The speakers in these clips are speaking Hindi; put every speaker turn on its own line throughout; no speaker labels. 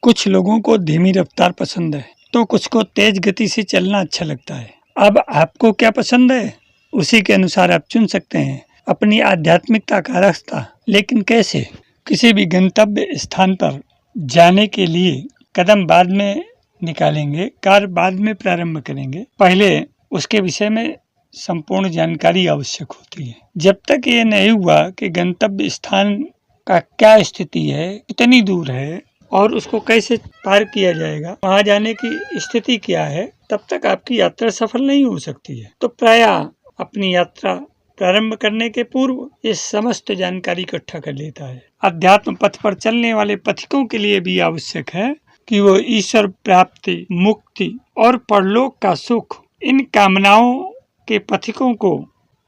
कुछ लोगों को धीमी रफ्तार पसंद है तो कुछ को तेज गति से चलना अच्छा लगता है। अब आपको क्या पसंद है, उसी के अनुसार आप चुन सकते हैं अपनी आध्यात्मिकता का रास्ता। लेकिन कैसे? किसी भी गंतव्य स्थान पर जाने के लिए कदम बाद में निकालेंगे, कार्य बाद में प्रारंभ करेंगे, पहले उसके विषय में संपूर्ण जानकारी आवश्यक होती है। जब तक ये नहीं हुआ कि गंतव्य स्थान का क्या स्थिति है, कितनी दूर है और उसको कैसे पार किया जाएगा, वहां जाने की स्थिति क्या है, तब तक आपकी यात्रा सफल नहीं हो सकती है। तो प्रायः अपनी यात्रा प्रारंभ करने के पूर्व ये समस्त जानकारी इकट्ठा कर लेता है। अध्यात्म पथ पर चलने वाले पथिकों के लिए भी आवश्यक है कि वो ईश्वर प्राप्ति, मुक्ति और परलोक का सुख, इन कामनाओं के पथिकों को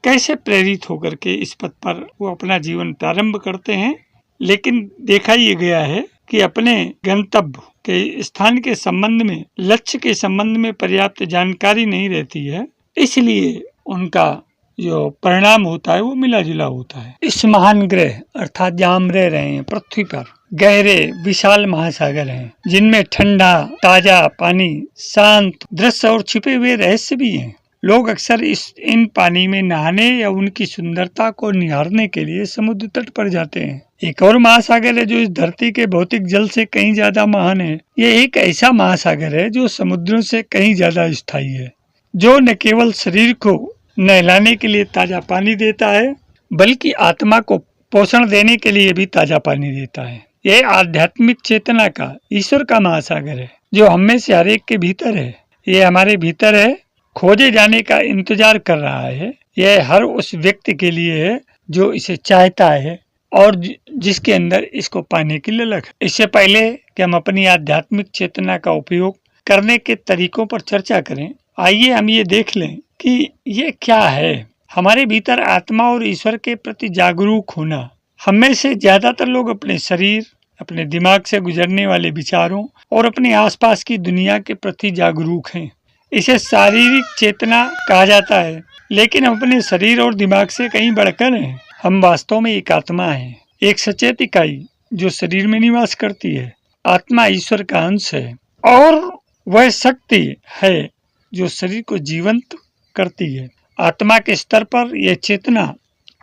कैसे प्रेरित होकर के इस पथ पर वो अपना जीवन प्रारंभ करते हैं। लेकिन देखा ये गया है कि अपने गंतव्य के स्थान के संबंध में, लक्ष्य के संबंध में पर्याप्त जानकारी नहीं रहती है, इसलिए उनका जो परिणाम होता है वो मिला जुला होता है। इस महान ग्रह अर्थात जहाँ हम रह रहे हैं पृथ्वी पर गहरे विशाल महासागर हैं, जिनमें ठंडा ताजा पानी, शांत दृश्य और छिपे हुए रहस्य भी हैं। लोग अक्सर इन पानी में नहाने या उनकी सुंदरता को निहारने के लिए समुद्र तट पर जाते हैं। एक और महासागर है जो इस धरती के भौतिक जल से कहीं ज्यादा महान है। ये एक ऐसा महासागर है जो समुद्रों से कहीं ज्यादा स्थायी है, जो न केवल शरीर को नहलाने के लिए ताजा पानी देता है, बल्कि आत्मा को पोषण देने के लिए भी ताजा पानी देता है। यह आध्यात्मिक चेतना का, ईश्वर का महासागर है जो हम में से हर एक के भीतर है। ये हमारे भीतर है, खोजे जाने का इंतजार कर रहा है। यह हर उस व्यक्ति के लिए है जो इसे चाहता है और जिसके अंदर इसको पाने की ललक है। इससे पहले कि हम अपनी आध्यात्मिक चेतना का उपयोग करने के तरीकों पर चर्चा करें, आइए हम ये देख लें कि ये क्या है। हमारे भीतर आत्मा और ईश्वर के प्रति जागरूक होना। हम में से ज्यादातर लोग अपने शरीर, अपने दिमाग से गुजरने वाले विचारों और अपने आसपास की दुनिया के प्रति जागरूक हैं। इसे शारीरिक चेतना कहा जाता है, लेकिन हम अपने शरीर और दिमाग से कहीं बढ़कर हैं। हम वास्तव में एक आत्मा है, एक सचेत इकाई जो शरीर में निवास करती है। आत्मा ईश्वर का अंश है और वह शक्ति है जो शरीर को जीवंत करती है। आत्मा के स्तर पर यह चेतना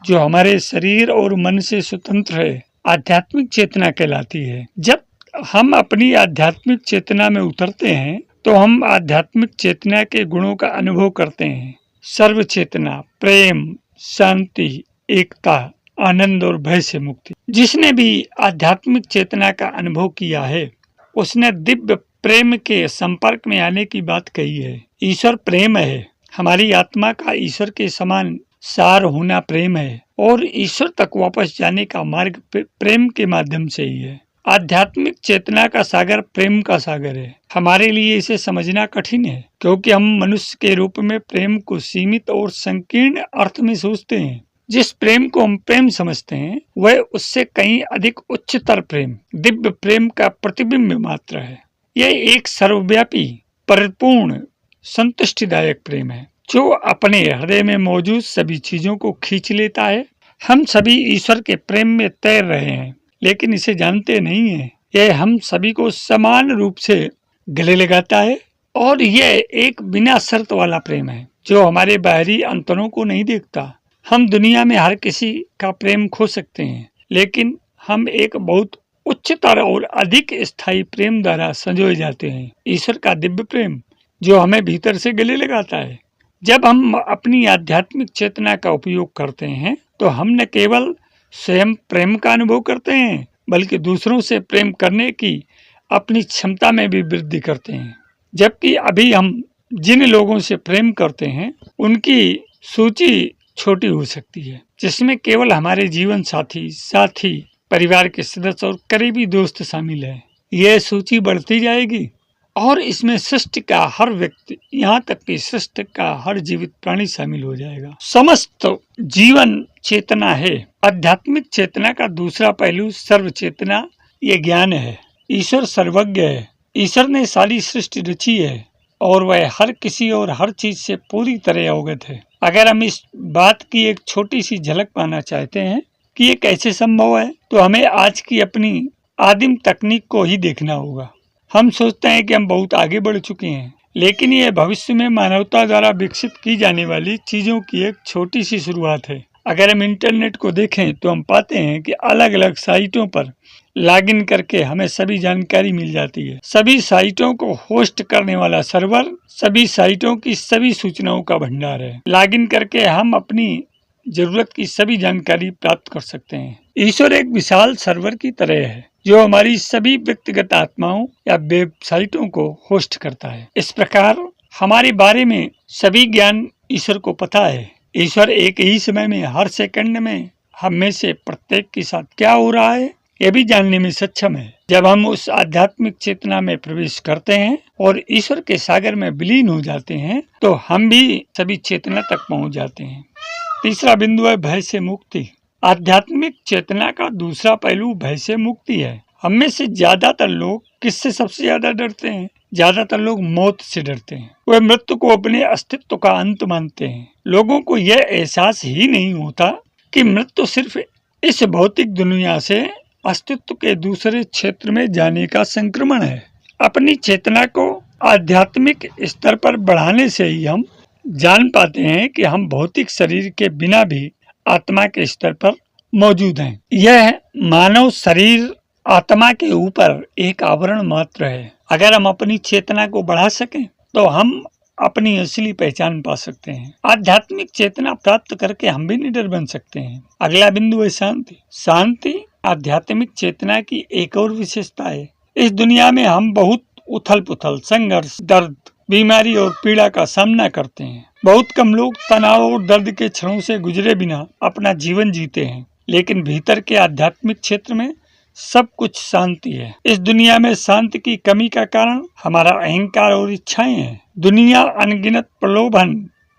जो हमारे शरीर और मन से स्वतंत्र है, आध्यात्मिक चेतना कहलाती है। जब हम अपनी आध्यात्मिक चेतना में उतरते हैं तो हम आध्यात्मिक चेतना के गुणों का अनुभव करते हैं। सर्व चेतना, प्रेम, शांति, एकता, आनंद और भय से मुक्ति। जिसने भी आध्यात्मिक चेतना का अनुभव किया है उसने दिव्य प्रेम के संपर्क में आने की बात कही है। ईश्वर प्रेम है। हमारी आत्मा का ईश्वर के समान सार होना प्रेम है और ईश्वर तक वापस जाने का मार्ग प्रेम के माध्यम से ही है। आध्यात्मिक चेतना का सागर प्रेम का सागर है। हमारे लिए इसे समझना कठिन है क्योंकि हम मनुष्य के रूप में प्रेम को सीमित और संकीर्ण अर्थ में सोचते हैं। जिस प्रेम को हम प्रेम समझते हैं वह उससे कहीं अधिक उच्चतर प्रेम, दिव्य प्रेम का प्रतिबिंब मात्र है। यह एक सर्वव्यापी, परिपूर्ण, संतुष्टिदायक प्रेम है जो अपने हृदय में मौजूद सभी चीजों को खींच लेता है। हम सभी ईश्वर के प्रेम में तैर रहे हैं लेकिन इसे जानते नहीं हैं। यह हम सभी को समान रूप से गले लगाता है और यह एक बिना शर्त वाला प्रेम है जो हमारे बाहरी अंतरों को नहीं देखता। हम दुनिया में हर किसी का प्रेम खो सकते हैं, लेकिन हम एक बहुत उच्चतर और अधिक स्थायी प्रेम द्वारा संजोए जाते हैं। ईश्वर का दिव्य प्रेम जो हमें भीतर से गले लगाता है। जब हम अपनी आध्यात्मिक चेतना का उपयोग करते हैं तो हम न केवल स्वयं प्रेम का अनुभव करते हैं बल्कि दूसरों से प्रेम करने की अपनी क्षमता में भी वृद्धि करते हैं। जबकि अभी हम जिन लोगों से प्रेम करते हैं उनकी सूची छोटी हो सकती है, जिसमें केवल हमारे जीवन साथी, परिवार के सदस्य और करीबी दोस्त शामिल हैं। यह सूची बढ़ती जाएगी और इसमें सृष्टि का हर व्यक्ति, यहाँ तक कि सृष्टि का हर जीवित प्राणी शामिल हो जाएगा। समस्त जीवन चेतना है। आध्यात्मिक चेतना का दूसरा पहलू सर्व चेतना, ये ज्ञान है। ईश्वर सर्वज्ञ है। ईश्वर ने सारी सृष्टि रची है और वह हर किसी और हर चीज से पूरी तरह अवगत है। अगर हम इस बात की एक छोटी सी झलक पाना चाहते हैं कि ये कैसे संभव है, तो हमें आज की अपनी आदिम तकनीक को ही देखना होगा। हम सोचते हैं कि हम बहुत आगे बढ़ चुके हैं, लेकिन ये भविष्य में मानवता द्वारा विकसित की जाने वाली चीजों की एक छोटी सी शुरुआत है। अगर हम इंटरनेट को देखें तो हम पाते हैं कि अलग अलग साइटों पर लॉगिन करके हमें सभी जानकारी मिल जाती है। सभी साइटों को होस्ट करने वाला सर्वर सभी साइटों की सभी सूचनाओं का भंडार है। लॉगिन करके हम अपनी जरूरत की सभी जानकारी प्राप्त कर सकते हैं। ईश्वर एक विशाल सर्वर की तरह है जो हमारी सभी व्यक्तिगत आत्माओं या वेबसाइटों को होस्ट करता है। इस प्रकार हमारे बारे में सभी ज्ञान ईश्वर को पता है। ईश्वर एक ही समय में हर सेकंड में हम में से प्रत्येक के साथ क्या हो रहा है यह भी जानने में सक्षम है। जब हम उस आध्यात्मिक चेतना में प्रवेश करते हैं और ईश्वर के सागर में विलीन हो जाते हैं तो हम भी सभी चेतना तक पहुंच जाते हैं। तीसरा बिंदु है भय से मुक्ति। आध्यात्मिक चेतना का दूसरा पहलू भय से मुक्ति है। हम में से ज्यादातर लोग किससे सबसे ज्यादा डरते हैं? ज्यादातर लोग मौत से डरते हैं। वे मृत्यु को अपने अस्तित्व का अंत मानते हैं। लोगों को यह एहसास ही नहीं होता कि मृत्यु सिर्फ इस भौतिक दुनिया से अस्तित्व के दूसरे क्षेत्र में जाने का संक्रमण है। अपनी चेतना को आध्यात्मिक स्तर पर बढ़ाने से ही हम जान पाते हैं कि हम भौतिक शरीर के बिना भी आत्मा के स्तर पर मौजूद हैं। यह मानव शरीर आत्मा के ऊपर एक आवरण मात्र है। अगर हम अपनी चेतना को बढ़ा सकें तो हम अपनी असली पहचान पा सकते हैं। आध्यात्मिक चेतना प्राप्त करके हम भी निडर बन सकते हैं। अगला बिंदु है शांति। शांति आध्यात्मिक चेतना की एक और विशेषता है। इस दुनिया में हम बहुत उथल पुथल, संघर्ष, दर्द, बीमारी और पीड़ा का सामना करते हैं। बहुत कम लोग तनाव और दर्द के क्षणों से गुजरे बिना अपना जीवन जीते हैं, लेकिन भीतर के आध्यात्मिक क्षेत्र में सब कुछ शांति है। इस दुनिया में शांति की कमी का कारण हमारा अहंकार और इच्छाएं हैं। दुनिया अनगिनत प्रलोभन,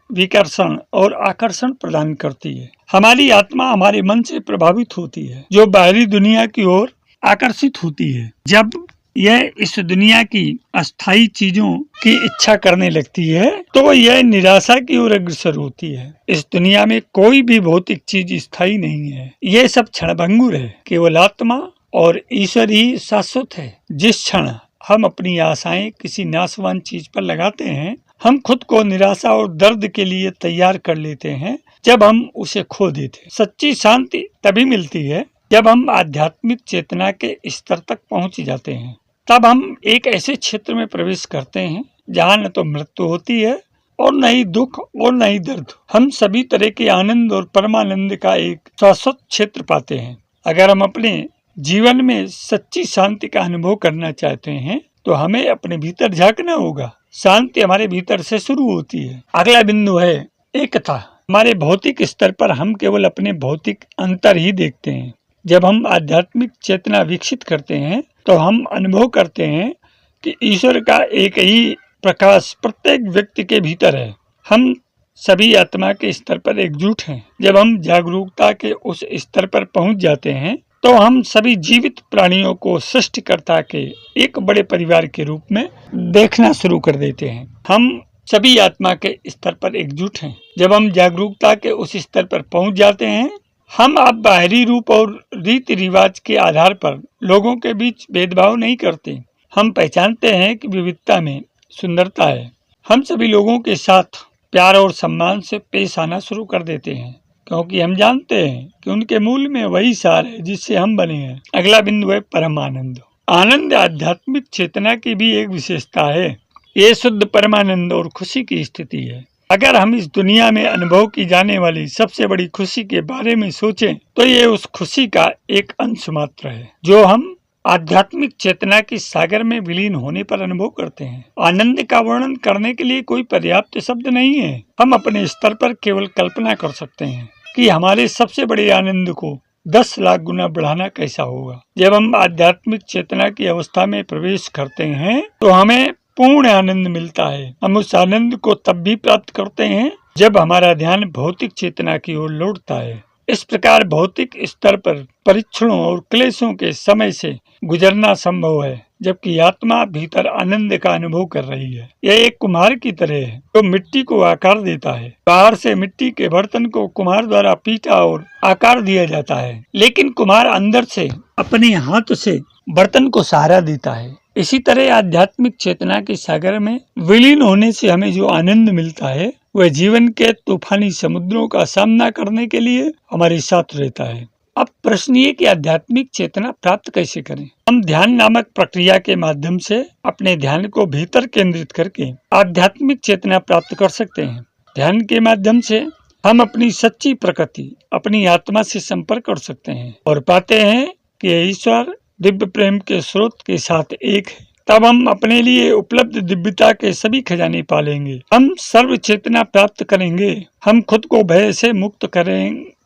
विकर्षण और आकर्षण प्रदान करती है। हमारी आत्मा हमारे मन से प्रभावित होती है, जो बाहरी दुनिया की ओर आकर्षित होती है। जब यह इस दुनिया की अस्थायी चीजों की इच्छा करने लगती है तो यह निराशा की ओर अग्रसर होती है। इस दुनिया में कोई भी भौतिक चीज स्थायी नहीं है। यह सब क्षणभंगुर है। केवल आत्मा और ईश्वर ही शाश्वत है। जिस क्षण हम अपनी आशाएं किसी नाशवान चीज पर लगाते हैं, हम खुद को निराशा और दर्द के लिए तैयार कर लेते हैं। जब हम उसे खो देते हैं। सच्ची शांति तभी मिलती है जब हम आध्यात्मिक चेतना के स्तर तक पहुंच जाते हैं। तब हम एक ऐसे क्षेत्र में प्रवेश करते हैं जहाँ न तो मृत्यु होती है और न ही दुख और न ही दर्द। हम सभी तरह के आनंद और परमानंद का एक शाश्वत क्षेत्र पाते हैं। अगर हम अपने जीवन में सच्ची शांति का अनुभव करना चाहते हैं तो हमें अपने भीतर झांकना होगा। शांति हमारे भीतर से शुरू होती है। अगला बिंदु है एकता। हमारे भौतिक स्तर पर हम केवल अपने भौतिक अंतर ही देखते हैं। जब हम आध्यात्मिक चेतना विकसित करते हैं तो हम अनुभव करते हैं कि ईश्वर का एक ही प्रकाश प्रत्येक व्यक्ति के भीतर है। हम सभी आत्मा के स्तर पर एकजुट हैं। जब हम जागरूकता के उस स्तर पर पहुंच जाते हैं तो हम सभी जीवित प्राणियों को सृष्टिकर्ता के एक बड़े परिवार के रूप में देखना शुरू कर देते हैं। हम सभी आत्मा के स्तर पर एकजुट हैं। जब हम जागरूकता के उस स्तर पर पहुंच जाते हैं, हम अब बाहरी रूप और रीति रिवाज के आधार पर लोगों के बीच भेदभाव नहीं करते। हम पहचानते हैं कि विविधता में सुंदरता है। हम सभी लोगों के साथ प्यार और सम्मान से पेश आना शुरू कर देते हैं, क्योंकि हम जानते हैं कि उनके मूल में वही सार है जिससे हम बने हैं। अगला बिंदु है परम आनंद। आनंद आध्यात्मिक चेतना की भी एक विशेषता है। ये शुद्ध परमानंद और खुशी की स्थिति है। अगर हम इस दुनिया में अनुभव की जाने वाली सबसे बड़ी खुशी के बारे में सोचें तो ये उस खुशी का एक अंश मात्र है जो हम आध्यात्मिक चेतना की सागर में विलीन होने पर अनुभव करते हैं। आनंद का वर्णन करने के लिए कोई पर्याप्त शब्द नहीं है। हम अपने स्तर पर केवल कल्पना कर सकते हैं कि हमारे सबसे बड़े आनंद को 10 लाख गुना बढ़ाना कैसा होगा। जब हम आध्यात्मिक चेतना की अवस्था में प्रवेश करते हैं तो हमें पूर्ण आनंद मिलता है। हम उस आनंद को तब भी प्राप्त करते हैं जब हमारा ध्यान भौतिक चेतना की ओर लौटता है। इस प्रकार भौतिक स्तर पर परीक्षणों और क्लेशों के समय से गुजरना संभव है, जबकि आत्मा भीतर आनंद का अनुभव कर रही है। यह एक कुम्हार की तरह है जो मिट्टी को आकार देता है। बाहर से मिट्टी के बर्तन को कुम्हार द्वारा पीटा और आकार दिया जाता है, लेकिन कुम्हार अंदर से अपने हाथ से बर्तन को सहारा देता है। इसी तरह आध्यात्मिक चेतना के सागर में विलीन होने से हमें जो आनंद मिलता है वह जीवन के तूफानी समुद्रों का सामना करने के लिए हमारे साथ रहता है। अब प्रश्न ये कि आध्यात्मिक चेतना प्राप्त कैसे करें। हम ध्यान नामक प्रक्रिया के माध्यम से अपने ध्यान को भीतर केंद्रित करके आध्यात्मिक चेतना प्राप्त कर सकते हैं। ध्यान के माध्यम से हम अपनी सच्ची प्रकृति, अपनी आत्मा से संपर्क कर सकते हैं और पाते हैं कि ईश्वर दिव्य प्रेम के स्रोत के साथ एक है। तब हम अपने लिए उपलब्ध दिव्यता के सभी खजाने पालेंगे। हम सर्व चेतना प्राप्त करेंगे। हम खुद को भय से मुक्त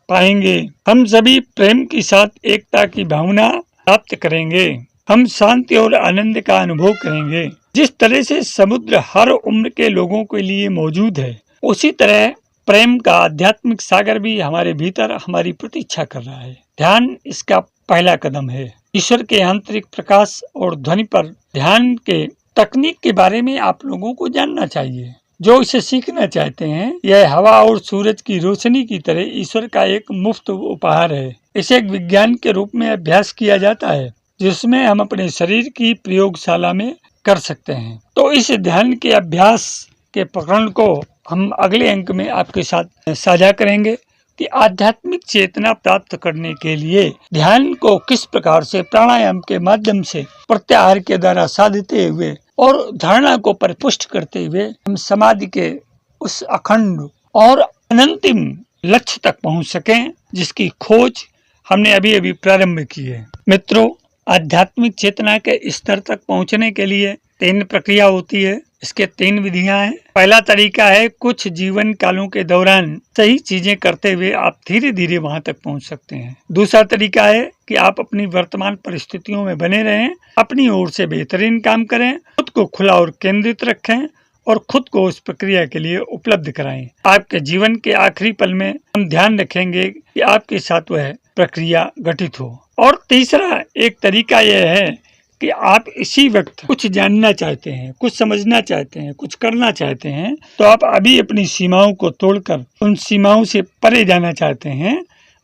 पाएंगे। हम सभी प्रेम के साथ एकता की भावना प्राप्त करेंगे। हम शांति और आनंद का अनुभव करेंगे। जिस तरह से समुद्र हर उम्र के लोगों के लिए मौजूद है, उसी तरह प्रेम का आध्यात्मिक सागर भी हमारे भीतर हमारी प्रतीक्षा कर रहा है। ध्यान इसका पहला कदम है। ईश्वर के आंतरिक प्रकाश और ध्वनि पर ध्यान के तकनीक के बारे में आप लोगों को जानना चाहिए। जो इसे सीखना चाहते हैं, यह हवा और सूरज की रोशनी की तरह ईश्वर का एक मुफ्त उपहार है। इसे एक विज्ञान के रूप में अभ्यास किया जाता है, जिसमें हम अपने शरीर की प्रयोगशाला में कर सकते हैं। तो इस ध्यान के अभ्यास के प्रकरण को हम अगले अंक में आपके साथ साझा करेंगे कि आध्यात्मिक चेतना प्राप्त करने के लिए ध्यान को किस प्रकार से प्राणायाम के माध्यम से प्रत्याहार के द्वारा साधते हुए और धारणा को परिपुष्ट करते हुए हम समाधि के उस अखंड और अनंतिम लक्ष्य तक पहुंच सकें, जिसकी खोज हमने अभी अभी प्रारंभ की है। मित्रों, आध्यात्मिक चेतना के स्तर तक पहुंचने के लिए 3 प्रक्रिया होती है। इसके 3 विधियां हैं। पहला तरीका है, कुछ जीवन कालों के दौरान सही चीजें करते हुए आप धीरे धीरे वहां तक पहुंच सकते हैं। दूसरा तरीका है कि आप अपनी वर्तमान परिस्थितियों में बने रहें, अपनी ओर से बेहतरीन काम करें, खुद को खुला और केंद्रित रखें और खुद को उस प्रक्रिया के लिए उपलब्ध कराएं। आपके जीवन के आखिरी पल में हम ध्यान रखेंगे कि आपके साथ वह प्रक्रिया घटित हो। और तीसरा एक तरीका यह है कि आप इसी वक्त कुछ जानना चाहते हैं, कुछ समझना चाहते हैं, कुछ करना चाहते हैं, तो आप अभी अपनी सीमाओं को तोड़कर उन सीमाओं से परे जाना चाहते हैं।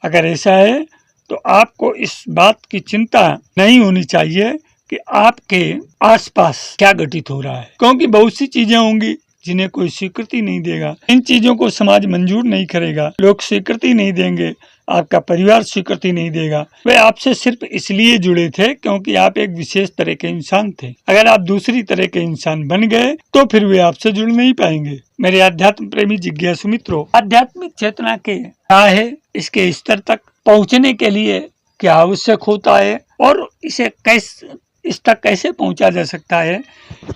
अगर ऐसा है तो आपको इस बात की चिंता नहीं होनी चाहिए कि आपके आसपास क्या घटित हो रहा है, क्योंकि बहुत सी चीजें होंगी जिन्हें कोई स्वीकृति नहीं देगा। इन चीजों को समाज मंजूर नहीं करेगा, लोग स्वीकृति नहीं देंगे, आपका परिवार स्वीकृति नहीं देगा। वे आपसे सिर्फ इसलिए जुड़े थे क्योंकि आप एक विशेष तरह के इंसान थे। अगर आप दूसरी तरह के इंसान बन गए तो फिर वे आपसे जुड़ नहीं पाएंगे। मेरे अध्यात्म प्रेमी जिज्ञासु मित्रों, आध्यात्मिक चेतना के क्या है, इसके स्तर तक पहुंचने के लिए क्या आवश्यक होता है और इसे इस तक कैसे पहुंचा जा सकता है,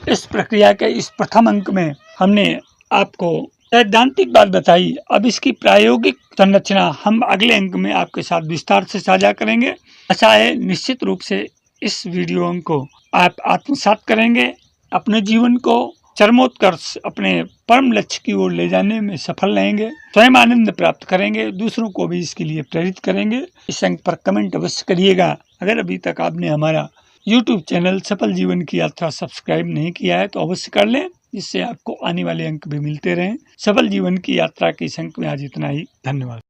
इस प्रक्रिया के इस प्रथम अंक में हमने आपको सैद्धांतिक बात बताई। अब इसकी प्रायोगिक संरचना हम अगले अंक में आपके साथ विस्तार से साझा करेंगे। आशा है निश्चित रूप से इस वीडियो अंक को आप आत्मसात करेंगे, अपने जीवन को चरमोत्कर्ष अपने परम लक्ष्य की ओर ले जाने में सफल रहेंगे, स्वयं आनंद प्राप्त करेंगे, दूसरों को भी इसके लिए प्रेरित करेंगे। इस अंक पर कमेंट अवश्य करिएगा। अगर अभी तक आपने हमारा YouTube चैनल सफल जीवन की यात्रा सब्सक्राइब नहीं किया है तो अवश्य कर लें, जिससे आपको आने वाले अंक भी मिलते रहें। सफल जीवन की यात्रा के इस अंक में आज इतना ही। धन्यवाद।